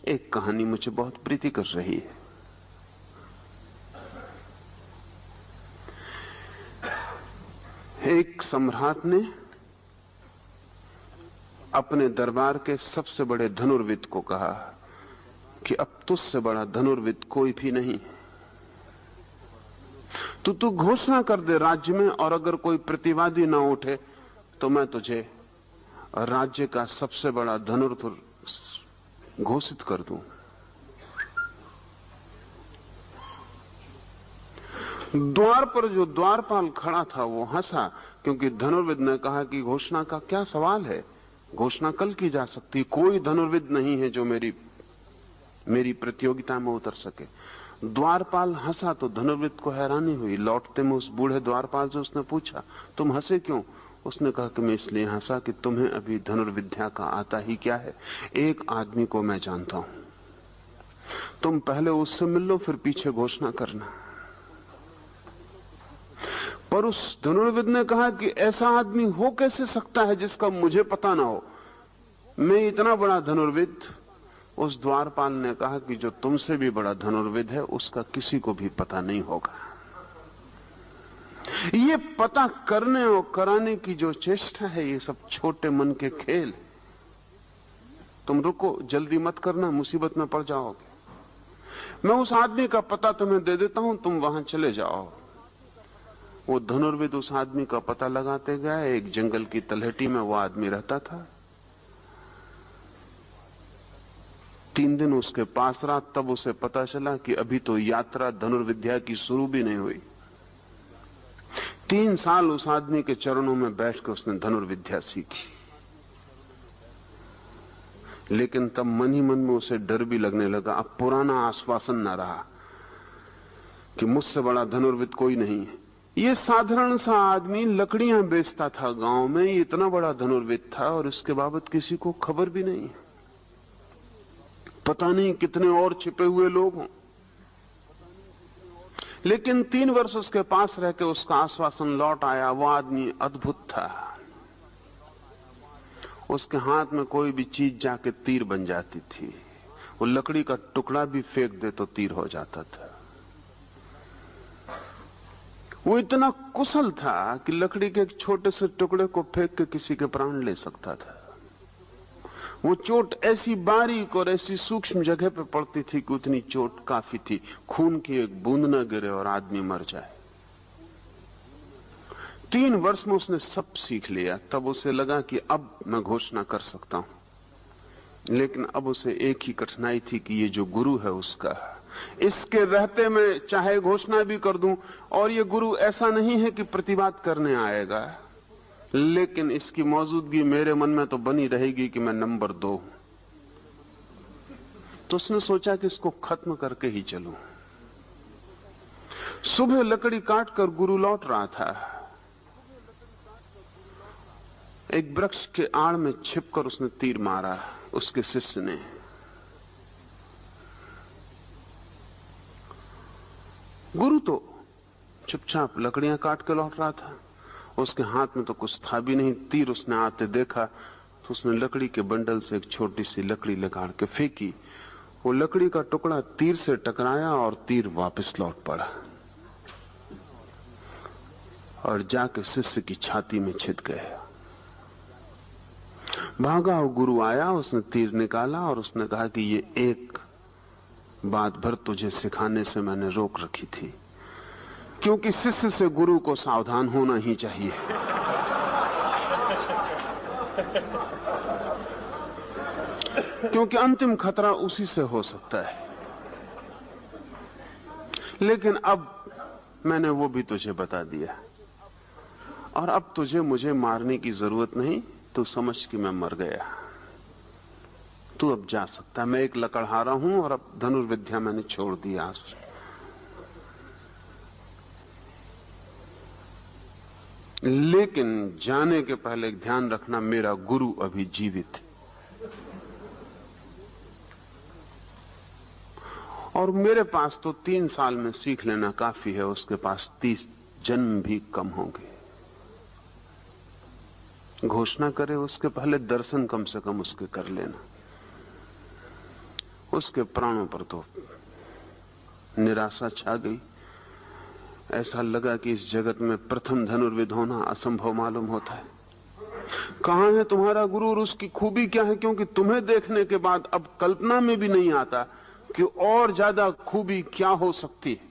एक कहानी मुझे बहुत प्रीति कर रही है। एक सम्राट ने अपने दरबार के सबसे बड़े धनुर्विद को कहा कि अब तुझसे बड़ा धनुर्विद कोई भी नहीं। तू घोषणा कर दे राज्य में, और अगर कोई प्रतिवादी ना उठे तो मैं तुझे राज्य का सबसे बड़ा धनुर्धर घोषित कर दूं। द्वार पर जो द्वारपाल खड़ा था वो हंसा, क्योंकि धनुर्विद ने कहा कि घोषणा का क्या सवाल है, घोषणा कल की जा सकती। कोई धनुर्विद नहीं है जो मेरी प्रतियोगिता में उतर सके। द्वारपाल हंसा तो धनुर्विद को हैरानी हुई। लौटते में उस बूढ़े द्वारपाल से उसने पूछा, तुम हंसे क्यों? उसने कहा कि मैं इसलिए हंसा कि तुम्हें अभी धनुर्विद्या का आता ही क्या है। एक आदमी को मैं जानता हूं, तुम पहले उससे मिल लो, फिर पीछे घोषणा करना। पर उस धनुर्विद ने कहा कि ऐसा आदमी हो कैसे सकता है जिसका मुझे पता ना हो? मैं इतना बड़ा धनुर्विद। उस द्वारपाल ने कहा कि जो तुमसे भी बड़ा धनुर्विद है उसका किसी को भी पता नहीं होगा। ये पता करने और कराने की जो चेष्टा है, ये सब छोटे मन के खेल। तुम रुको, जल्दी मत करना, मुसीबत में पड़ जाओगे। मैं उस आदमी का पता तुम्हें दे देता हूं, तुम वहां चले जाओ। वो धनुर्विद उस आदमी का पता लगाते गए। एक जंगल की तलहटी में वो आदमी रहता था। 3 दिन उसके पास रहा, तब उसे पता चला कि अभी तो यात्रा धनुर्विद्या की शुरू भी नहीं हुई। 3 साल उस आदमी के चरणों में बैठकर उसने धनुर्विद्या सीखी, लेकिन तब मन ही मन में उसे डर भी लगने लगा। अब पुराना आश्वासन न रहा कि मुझसे बड़ा धनुर्विद कोई नहीं है। ये साधारण सा आदमी लकड़ियां बेचता था गांव में, ये इतना बड़ा धनुर्विद था और इसके बाबत किसी को खबर भी नहीं। पता नहीं कितने और छिपे हुए लोग हों। लेकिन 3 वर्ष उसके पास रह के उसका आश्वासन लौट आया। वो आदमी अद्भुत था। उसके हाथ में कोई भी चीज जाके तीर बन जाती थी। वो लकड़ी का टुकड़ा भी फेंक दे तो तीर हो जाता था। वो इतना कुशल था कि लकड़ी के एक छोटे से टुकड़े को फेंक के किसी के प्राण ले सकता था। वो चोट ऐसी बारीक और ऐसी सूक्ष्म जगह पे पड़ती थी कि उतनी चोट काफी थी, खून की एक बूंद न गिरे और आदमी मर जाए। 3 वर्ष में उसने सब सीख लिया। तब उसे लगा कि अब मैं घोषणा कर सकता हूं। लेकिन अब उसे एक ही कठिनाई थी कि ये जो गुरु है उसका, इसके रहते मैं चाहे घोषणा भी कर दूं, और ये गुरु ऐसा नहीं है कि प्रतिवाद करने आएगा, लेकिन इसकी मौजूदगी मेरे मन में तो बनी रहेगी कि मैं नंबर 2 हूं। तो उसने सोचा कि इसको खत्म करके ही चलूं। सुबह लकड़ी काटकर गुरु लौट रहा था। एक वृक्ष के आड़ में छिपकर उसने तीर मारा उसके शिष्य ने। गुरु तो चुपचाप लकड़ियां काट के लौट रहा था। उसके हाथ में तो कुछ था भी नहीं। तीर उसने आते देखा तो उसने लकड़ी के बंडल से एक छोटी सी लकड़ी निकाल के फेंकी। वो लकड़ी का टुकड़ा तीर से टकराया और तीर वापस लौट पड़ा और जाके शिष्य की छाती में छिद गया। भागा और गुरु आया, उसने तीर निकाला और उसने कहा कि ये एक बात भर तुझे सिखाने से मैंने रोक रखी थी, क्योंकि शिष्य से गुरु को सावधान होना ही चाहिए। क्योंकि अंतिम खतरा उसी से हो सकता है। लेकिन अब मैंने वो भी तुझे बता दिया, और अब तुझे मुझे मारने की जरूरत नहीं। तू समझ कि मैं मर गया। तू अब जा सकता है। मैं एक लकड़हारा हूं और अब धनुर्विद्या मैंने छोड़ दी आज से। लेकिन जाने के पहले एक ध्यान रखना, मेरा गुरु अभी जीवित है और मेरे पास तो 3 साल में सीख लेना काफी है, उसके पास 30 जन्म भी कम होंगे। घोषणा करे उसके पहले दर्शन कम से कम उसके कर लेना। उसके प्राणों पर तो निराशा छा गई। ऐसा लगा कि इस जगत में प्रथम धनुर्विद होना असंभव मालूम होता है। कहां है तुम्हारा गुरु और उसकी खूबी क्या है? क्योंकि तुम्हें देखने के बाद अब कल्पना में भी नहीं आता कि और ज्यादा खूबी क्या हो सकती है।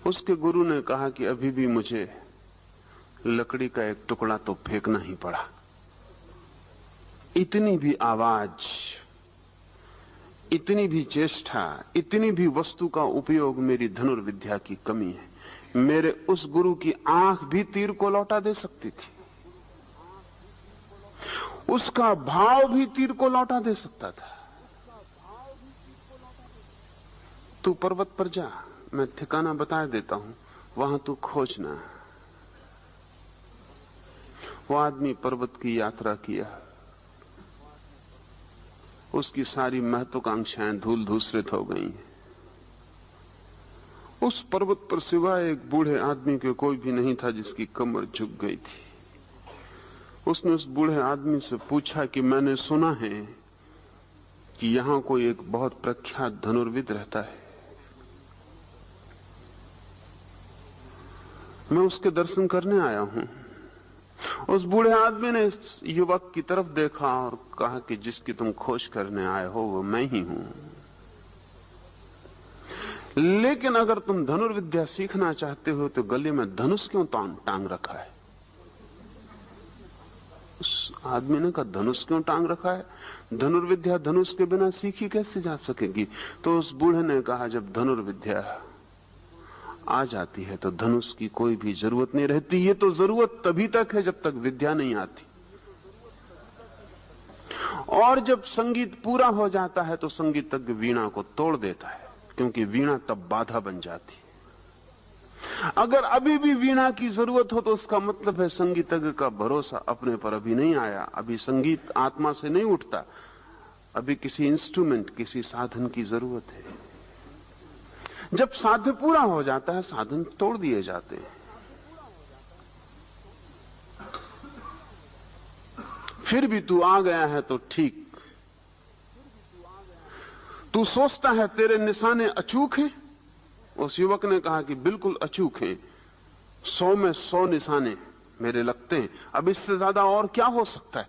उसके गुरु ने कहा कि अभी भी मुझे लकड़ी का एक टुकड़ा तो फेंकना ही पड़ा। इतनी भी आवाज, इतनी भी चेष्टा, इतनी भी वस्तु का उपयोग मेरी धनुर्विद्या की कमी है। मेरे उस गुरु की आंख भी तीर को लौटा दे सकती थी, उसका भाव भी तीर को लौटा दे सकता था। तू पर्वत पर जा, मैं ठिकाना बता देता हूं, वहां तू खोजना। वो आदमी पर्वत की यात्रा किया। उसकी सारी महत्वाकांक्षाएं धूल धूसरित हो गई। उस पर्वत पर सिवाय एक बूढ़े आदमी के कोई भी नहीं था जिसकी कमर झुक गई थी। उसने उस बूढ़े आदमी से पूछा कि मैंने सुना है कि यहां कोई एक बहुत प्रख्यात धनुर्विद रहता है, मैं उसके दर्शन करने आया हूं। उस बूढ़े आदमी ने इस युवक की तरफ देखा और कहा कि जिसकी तुम खोज करने आए हो वो मैं ही हूं। लेकिन अगर तुम धनुर्विद्या सीखना चाहते हो तो गले में धनुष क्यों टांग रखा है? उस आदमी ने कहा, धनुष क्यों टांग रखा है? धनुर्विद्या धनुष के बिना सीखी कैसे जा सकेगी? तो उस बूढ़े ने कहा, जब धनुर्विद्या आ जाती है तो धनुष की कोई भी जरूरत नहीं रहती। ये तो जरूरत तभी तक है जब तक विद्या नहीं आती, और जब संगीत पूरा हो जाता है तो संगीतज्ञ वीणा को तोड़ देता है, क्योंकि वीणा तब बाधा बन जाती है। अगर अभी भी वीणा की जरूरत हो तो उसका मतलब है संगीतज्ञ का भरोसा अपने पर अभी नहीं आया, अभी संगीत आत्मा से नहीं उठता, अभी किसी इंस्ट्रूमेंट, किसी साधन की जरूरत है। जब साध्य पूरा हो जाता है साधन तोड़ दिए जाते हैं। फिर भी तू आ गया है तो ठीक। तू सोचता है तेरे निशाने अचूक हैं? उस युवक ने कहा कि बिल्कुल अचूक हैं, 100 में 100 निशाने मेरे लगते हैं। अब इससे ज्यादा और क्या हो सकता है?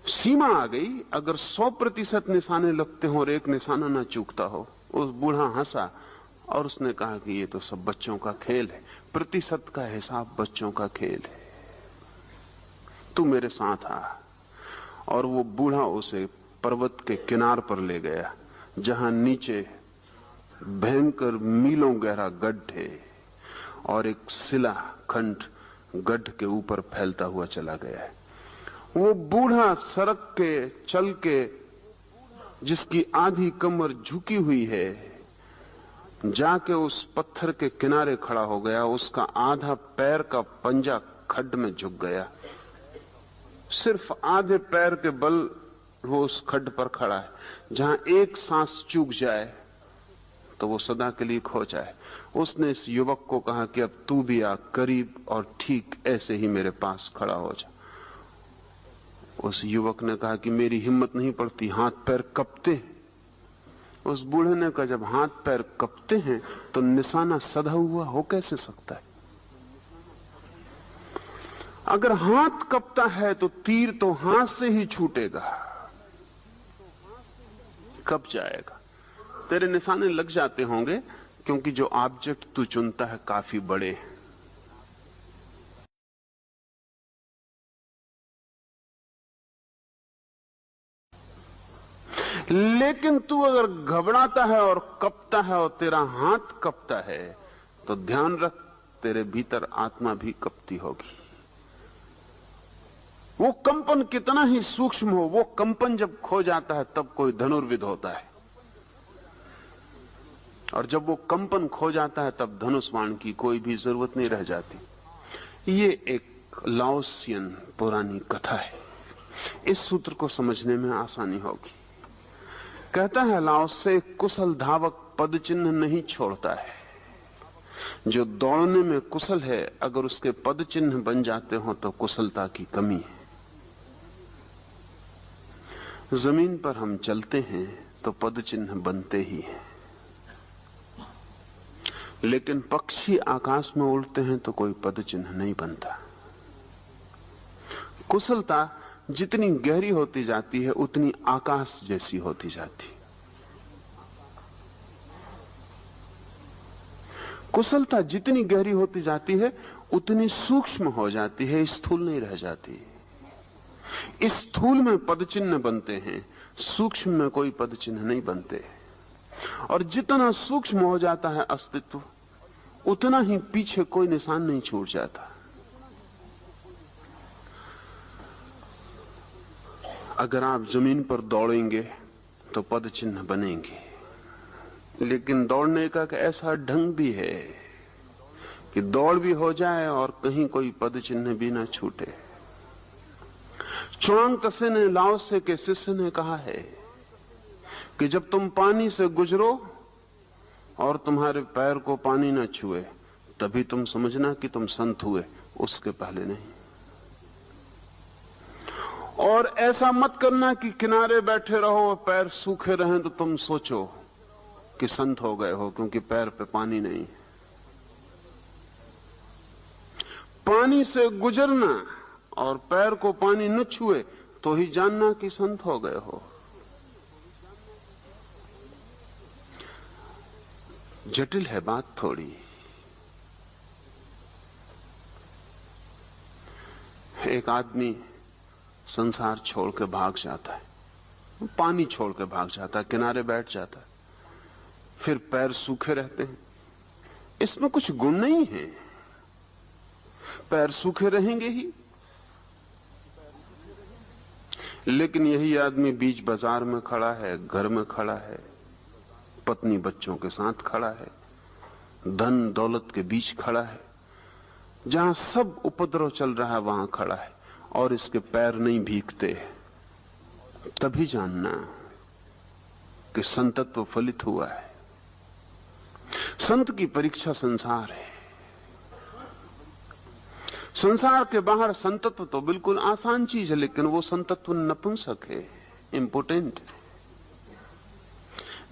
सीमा आ गई। अगर 100% निशाने लगते हो और एक निशाना ना चूकता हो। उस बूढ़ा हंसा और उसने कहा कि ये तो सब बच्चों का खेल है, प्रतिशत का हिसाब बच्चों का खेल है, तू मेरे साथ आ। और वो बूढ़ा उसे पर्वत के किनार पर ले गया, जहां नीचे भयंकर मीलों गहरा गड्ढ है और एक शिला खंड गड्ढ के ऊपर फैलता हुआ चला गया है। वो बूढ़ा सड़क के चल के, जिसकी आधी कमर झुकी हुई है, जाके उस पत्थर के किनारे खड़ा हो गया। उसका आधा पैर का पंजा खड्ड में झुक गया। सिर्फ आधे पैर के बल वो उस खड्ड पर खड़ा है, जहां एक सांस चूक जाए तो वो सदा के लिए खो जाए। उसने इस युवक को कहा कि अब तू भी आ करीब और ठीक ऐसे ही मेरे पास खड़ा हो जा। उस युवक ने कहा कि मेरी हिम्मत नहीं पड़ती, हाथ पैर कपते हैं। उस बूढ़े ने कहा, जब हाथ पैर कपते हैं तो निशाना सधा हुआ हो कैसे सकता है? अगर हाथ कपता है तो तीर तो हाथ से ही छूटेगा, कब जाएगा। तेरे निशाने लग जाते होंगे क्योंकि जो ऑब्जेक्ट तू चुनता है काफी बड़े हैं। लेकिन तू अगर घबराता है और कपता है और तेरा हाथ कपता है तो ध्यान रख, तेरे भीतर आत्मा भी कपती होगी। वो कंपन कितना ही सूक्ष्म हो, वो कंपन जब खो जाता है तब कोई धनुर्विद होता है, और जब वो कंपन खो जाता है तब धनुष बाण की कोई भी जरूरत नहीं रह जाती। ये एक लाओसियन पुरानी कथा है। इस सूत्र को समझने में आसानी होगी। कहता है लाओसे, कुशल धावक पद चिन्ह नहीं छोड़ता है। जो दौड़ने में कुशल है, अगर उसके पद चिन्ह बन जाते हो तो कुशलता की कमी है। जमीन पर हम चलते हैं तो पद चिन्ह बनते ही हैं, लेकिन पक्षी आकाश में उड़ते हैं तो कोई पद चिन्ह नहीं बनता। कुशलता जितनी गहरी होती जाती है उतनी आकाश जैसी होती जाती। कुशलता जितनी गहरी होती जाती है उतनी सूक्ष्म हो जाती है, स्थूल नहीं रह जाती। इस स्थूल में पद चिन्ह बनते हैं, सूक्ष्म में कोई पद चिन्ह नहीं बनते। और जितना सूक्ष्म हो जाता है अस्तित्व, उतना ही पीछे कोई निशान नहीं छूट जाता। अगर आप जमीन पर दौड़ेंगे तो पद चिन्ह बनेंगे, लेकिन दौड़ने का ऐसा ढंग भी है कि दौड़ भी हो जाए और कहीं कोई पद चिन्ह भी ना छूटे। च्वांग त्से ने लाओ त्से के शिष्य ने कहा है कि जब तुम पानी से गुजरो और तुम्हारे पैर को पानी न छुए तभी तुम समझना कि तुम संत हुए, उसके पहले नहीं। और ऐसा मत करना कि किनारे बैठे रहो पैर सूखे रहें तो तुम सोचो कि संत हो गए हो, क्योंकि पैर पे पानी नहीं। पानी से गुजरना और पैर को पानी न छुए तो ही जानना कि संत हो गए हो। जटिल है बात थोड़ी। एक आदमी संसार छोड़ के भाग जाता है, पानी छोड़ के भाग जाता है, किनारे बैठ जाता है, फिर पैर सूखे रहते हैं। इसमें कुछ गुण नहीं है, पैर सूखे रहेंगे ही। लेकिन यही आदमी बीच बाजार में खड़ा है, घर में खड़ा है, पत्नी बच्चों के साथ खड़ा है, धन दौलत के बीच खड़ा है, जहां सब उपद्रव चल रहा है वहां खड़ा है और इसके पैर नहीं भीगते। तभी जानना कि संतत्व फलित हुआ है। संत की परीक्षा संसार है। संसार के बाहर संतत्व तो बिल्कुल आसान चीज है, लेकिन वो संतत्व नपुंसक है, इंपोर्टेंट है।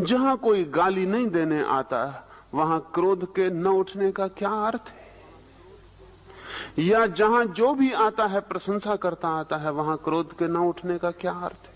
जहां कोई गाली नहीं देने आता वहां क्रोध के न उठने का क्या अर्थ है? या जहां जो भी आता है प्रशंसा करता आता है वहां क्रोध के न उठने का क्या अर्थ है?